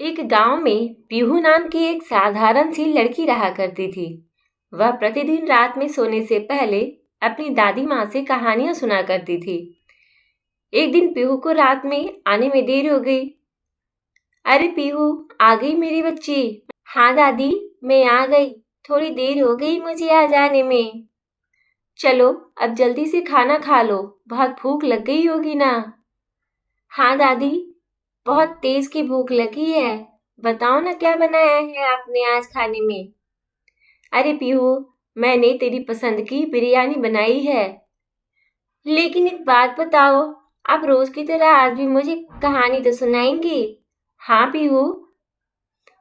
एक गांव में पीहू नाम की एक साधारण सी लड़की रहा करती थी। वह प्रतिदिन रात में सोने से पहले अपनी दादी माँ से कहानियां सुना करती थी। एक दिन पीहू को रात में आने में देर हो गई। अरे पीहू, आ गई मेरी बच्ची। हाँ दादी, मैं आ गई। थोड़ी देर हो गई मुझे आ जाने में। चलो अब जल्दी से खाना खा लो, बहुत भूख लग गई होगी ना। हाँ दादी, बहुत तेज की भूख लगी है। बताओ ना क्या बनाया है आपने आज खाने में। अरे पीहू, मैंने तेरी पसंद की बिरयानी बनाई है। लेकिन एक बात बताओ, आप रोज की तरह आज भी मुझे कहानी तो सुनाएंगी? हाँ पीहू।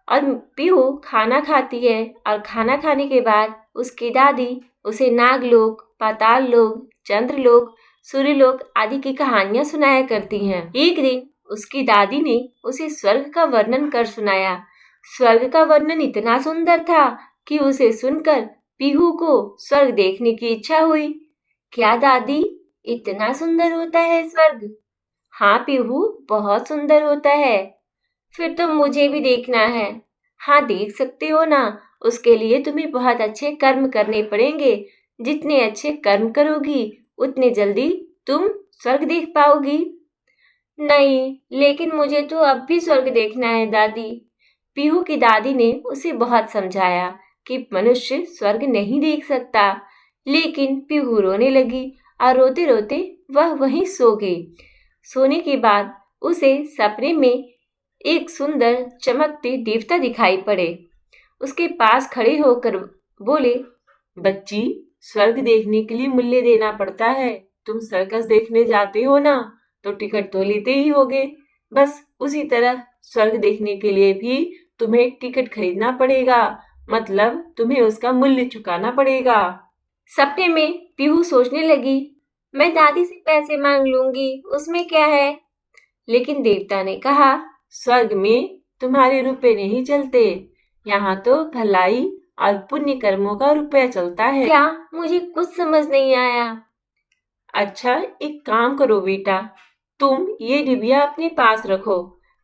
और पीहू खाना खाती है और खाना खाने के बाद उसकी दादी उसे नागलोक, पाताल लोक, चंद्रलोक, सूर्यलोक आदि की कहानियां सुनाया करती हैं। एक दिन उसकी दादी ने उसे स्वर्ग का वर्णन कर सुनाया। स्वर्ग का वर्णन इतना सुंदर था कि उसे सुनकर पीहू को स्वर्ग देखने की इच्छा हुई। क्या दादी, इतना सुंदर होता है स्वर्ग? हाँ पीहू, बहुत सुंदर होता है। फिर तो मुझे भी देखना है। हाँ देख सकते हो ना, उसके लिए तुम्हें बहुत अच्छे कर्म करने पड़ेंगे। जितने अच्छे कर्म करोगी उतने जल्दी तुम स्वर्ग देख पाओगी। नहीं, लेकिन मुझे तो अब भी स्वर्ग देखना है दादी। पीहू की दादी ने उसे बहुत समझाया कि मनुष्य स्वर्ग नहीं देख सकता, लेकिन पीहू रोने लगी और रोते रोते वह वहीं सो गई। सोने के बाद उसे सपने में एक सुंदर चमकते देवता दिखाई पड़े। उसके पास खड़े होकर बोले, बच्ची, स्वर्ग देखने के लिए मूल्य देना पड़ता है। तुम सर्कस देखने जाते हो ना, तो टिकट तो लेते ही होगे। बस उसी तरह स्वर्ग देखने के लिए भी तुम्हें टिकट खरीदना पड़ेगा, मतलब तुम्हें उसका मूल्य चुकाना पड़ेगा। सपने में पीहू सोचने लगी, मैं दादी से पैसे मांग लूंगी, उसमें क्या है। लेकिन देवता ने कहा, स्वर्ग में तुम्हारे रुपए नहीं चलते, यहाँ तो भलाई और पुण्य कर्मों का रुपया चलता है। क्या? मुझे कुछ समझ नहीं आया। अच्छा, एक काम करो बेटा, तुम ये डिबिया अपने पास रखो।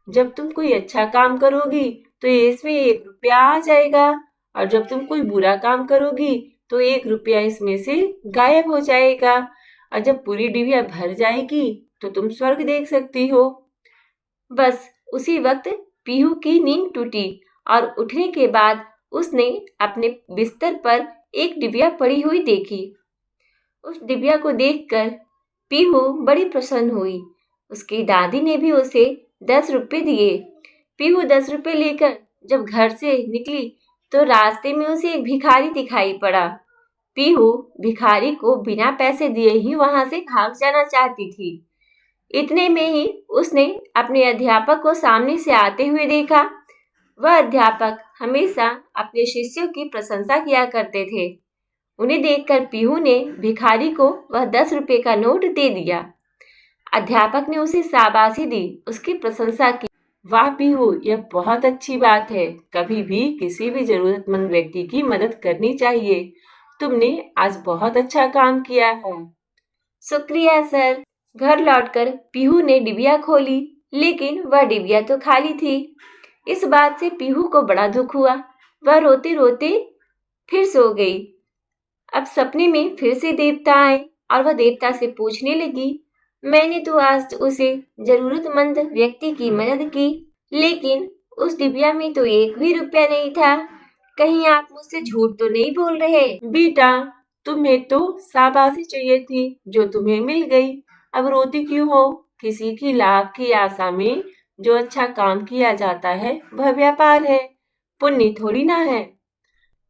जब तुम कोई अच्छा काम करोगी तो इसमें 1 रुपया आ जाएगा, और जब तुम कोई बुरा काम करोगी तो 1 रुपया इसमें से गायब हो जाएगा। और जब पूरी डिबिया भर जाएगी तो तुम स्वर्ग देख सकती हो। बस उसी वक्त पीहू की नींद टूटी और उठने के बाद उसने अपने बिस्तर पर एक डिबिया पड़ी हुई देखी। उस डिबिया को देखकर पीहू बड़ी प्रसन्न हुई। उसकी दादी ने भी उसे 10 रुपए दिए। पीहू 10 रुपए लेकर जब घर से निकली तो रास्ते में उसे एक भिखारी दिखाई पड़ा। पीहू भिखारी को बिना पैसे दिए ही वहां से भाग जाना चाहती थी। इतने में ही उसने अपने अध्यापक को सामने से आते हुए देखा। वह अध्यापक हमेशा अपने शिष्यों की प्रशंसा किया करते थे। उन्हें देखकर पीहू ने भिखारी को वह 10 रुपए का नोट दे दिया। अध्यापक ने उसे शाबाशी दी, उसकी प्रशंसा की। वाह पीहू, यह बहुत अच्छी बात है। कभी भी किसी भी जरूरतमंद व्यक्ति की मदद करनी चाहिए। तुमने आज बहुत अच्छा काम किया है। शुक्रिया सर। घर लौटकर पीहू ने डिबिया खोली, लेकिन वह डिबिया तो खाली थी। इस बात से पीहू को बड़ा दुख हुआ। वह रोते रोते फिर सो गई। अब सपने में फिर से देवता आए और वह देवता से पूछने लगी, मैंने तो आज उसे जरूरतमंद व्यक्ति की मदद की, लेकिन उस डिबिया में तो 1 भी रुपया नहीं था। कहीं आप मुझसे झूठ तो नहीं बोल रहे? बेटा, तुम्हें तो शाबाशी चाहिए थी जो तुम्हें मिल गई। अब रोती क्यों हो? किसी की लाभ की आशा में जो अच्छा काम किया जाता है वह व्यापार है, पुण्य थोड़ी ना है।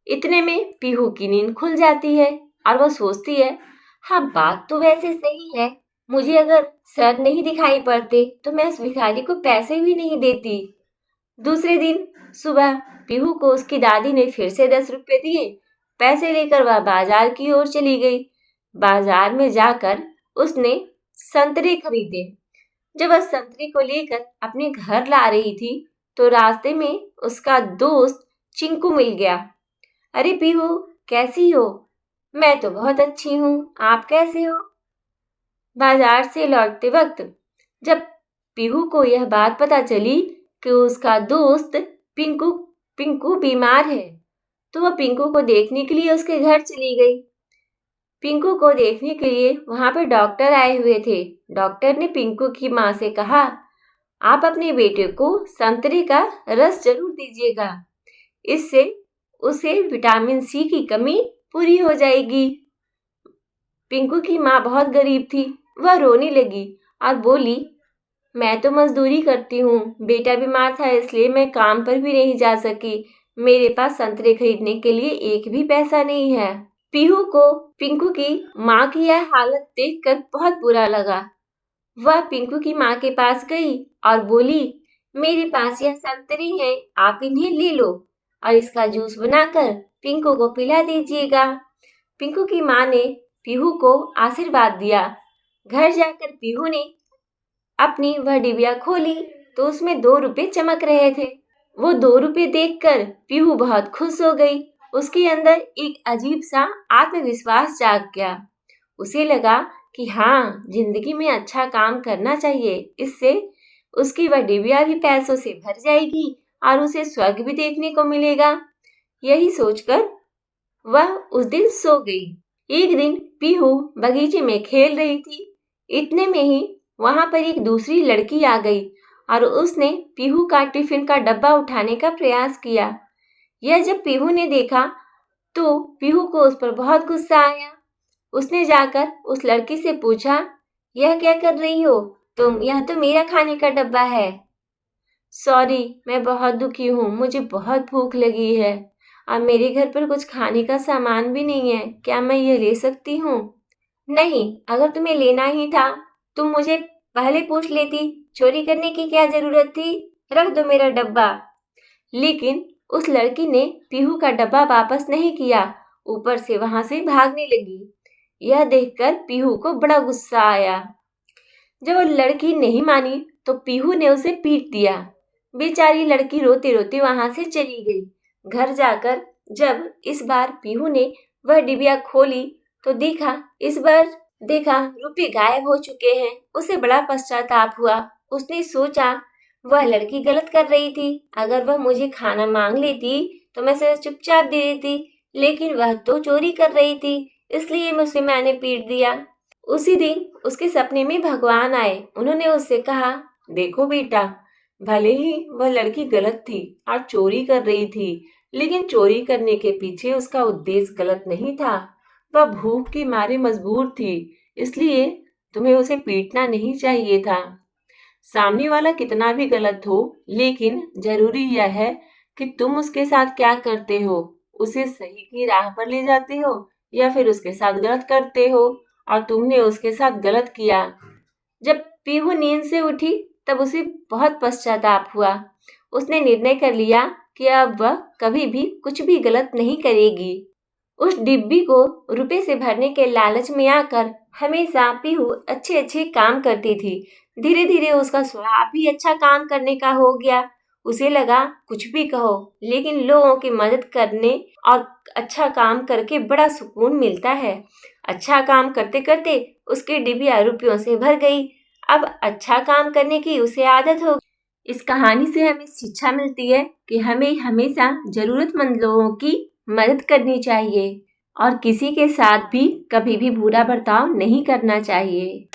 इतने में पीहू की नींद खुल जाती है और वह सोचती है, हाँ बात तो वैसे सही है। मुझे अगर सर नहीं दिखाई पड़ते तो मैं उस भिखारी को पैसे भी नहीं देती। दूसरे दिन सुबह पीहू को उसकी दादी ने फिर से 10 रुपए दिए। पैसे लेकर वह बाजार की ओर चली गई। बाजार में जाकर उसने संतरे खरीदे। जब वह संतरे को लेकर अपने घर ला रही थी तो रास्ते में उसका दोस्त चिंकू मिल गया। अरे पीहू, कैसी हो? मैं तो बहुत अच्छी हूँ, आप कैसे हो? बाजार से लौटते वक्त जब पीहू को यह बात पता चली कि उसका दोस्त पिंकू पिंकू बीमार है, तो वह पिंकू को देखने के लिए उसके घर चली गई। पिंकू को देखने के लिए वहां पर डॉक्टर आए हुए थे। डॉक्टर ने पिंकू की माँ से कहा, आप अपने बेटे को संतरे का रस जरूर दीजिएगा, इससे उसे विटामिन सी की कमी पूरी हो जाएगी। पिंकू की माँ बहुत गरीब थी, वह रोने लगी और बोली, मैं तो मजदूरी करती हूँ, बेटा बीमार था इसलिए मैं काम पर भी नहीं जा सकी, मेरे पास संतरे खरीदने के लिए एक भी पैसा नहीं है। पीहू को पिंकू की माँ की यह हालत देखकर बहुत बुरा लगा। वह पिंकू की माँ के पास गई और बोली, मेरे पास यह संतरे हैं, आप इन्हें ले लो और इसका जूस बनाकर पिंकू को पिला दीजिएगा। पिंकू की माँ ने पीहू को आशीर्वाद दिया। घर जाकर पीहू ने अपनी वह डिबिया खोली तो उसमें 2 रुपए चमक रहे थे। वो 2 रुपए देखकर पीहू बहुत खुश हो गई। उसके अंदर एक अजीब सा आत्मविश्वास जाग गया। उसे लगा कि हाँ, जिंदगी में अच्छा काम करना चाहिए, इससे उसकी वह डिबिया भी पैसों से भर जाएगी और उसे स्वर्ग भी देखने को मिलेगा। यही सोचकर वह उस दिन सो गई। एक दिन पीहू बगीचे में खेल रही थी। इतने में ही वहां पर एक दूसरी लड़की आ गई और उसने पीहू का टिफिन का डब्बा उठाने का प्रयास किया। यह जब पीहू ने देखा तो पीहू को उस पर बहुत गुस्सा आया। उसने जाकर उस लड़की से पूछा, यह क्या कर रही हो तुम? यह तो मेरा खाने का डब्बा है। सॉरी, मैं बहुत दुखी हूँ, मुझे बहुत भूख लगी है और मेरे घर पर कुछ खाने का सामान भी नहीं है, क्या मैं यह ले सकती हूँ? नहीं, अगर तुम्हें लेना ही था तुम मुझे पहले पूछ लेती, चोरी करने की क्या जरूरत थी? रख दो मेरा डब्बा। लेकिन उस लड़की ने पीहू का डब्बा वापस नहीं किया, ऊपर से वहां से भागने लगी। यह देखकर पीहू को बड़ा गुस्सा आया। जब वो लड़की नहीं मानी तो पीहू ने उसे पीट दिया। बेचारी लड़की रोते रोते वहां से चली गई। घर जाकर जब इस बार पीहू ने वह डिबिया खोली तो इस बार देखा रुपए गायब हो चुके हैं। उसे बड़ा पश्चाताप हुआ। उसने सोचा, वह लड़की गलत कर रही थी, अगर वह मुझे खाना मांग लेती तो मैं उसे चुपचाप दे देती, लेकिन वह तो चोरी कर रही थी, इसलिए मैंने पीट दिया। उसी दिन उसके सपने में भगवान आए। उन्होंने उससे कहा, देखो बेटा, भले ही वह लड़की गलत थी और चोरी कर रही थी, लेकिन चोरी करने के पीछे उसका उद्देश्य गलत नहीं था। वह भूख के मारे मजबूर थी, इसलिए तुम्हें उसे पीटना नहीं चाहिए था। सामने वाला कितना भी गलत हो, लेकिन जरूरी यह है कि तुम उसके साथ क्या करते हो, उसे सही की राह पर ले जाते हो या फिर उसके साथ गलत करते हो, और तुमने उसके साथ गलत किया। जब पीहू नींद से उठी तब उसे बहुत पश्चाताप हुआ। उसने निर्णय कर लिया कि अब वह कभी भी कुछ भी गलत नहीं करेगी। उस डिब्बी को रुपए से भरने के लालच में आकर हमेशा पीहू अच्छे अच्छे काम करती थी। धीरे धीरे उसका स्वभाव भी अच्छा काम करने का हो गया। उसे लगा, कुछ भी कहो, लेकिन लोगों की मदद करने और अच्छा काम करके बड़ा सुकून मिलता है। अच्छा काम करते करते उसकी डिबिया रुपयों से भर गई। अब अच्छा काम करने की उसे आदत हो। इस कहानी से हमें शिक्षा मिलती है कि हमें हमेशा जरूरतमंद लोगों की मदद करनी चाहिए और किसी के साथ भी कभी भी बुरा बर्ताव नहीं करना चाहिए।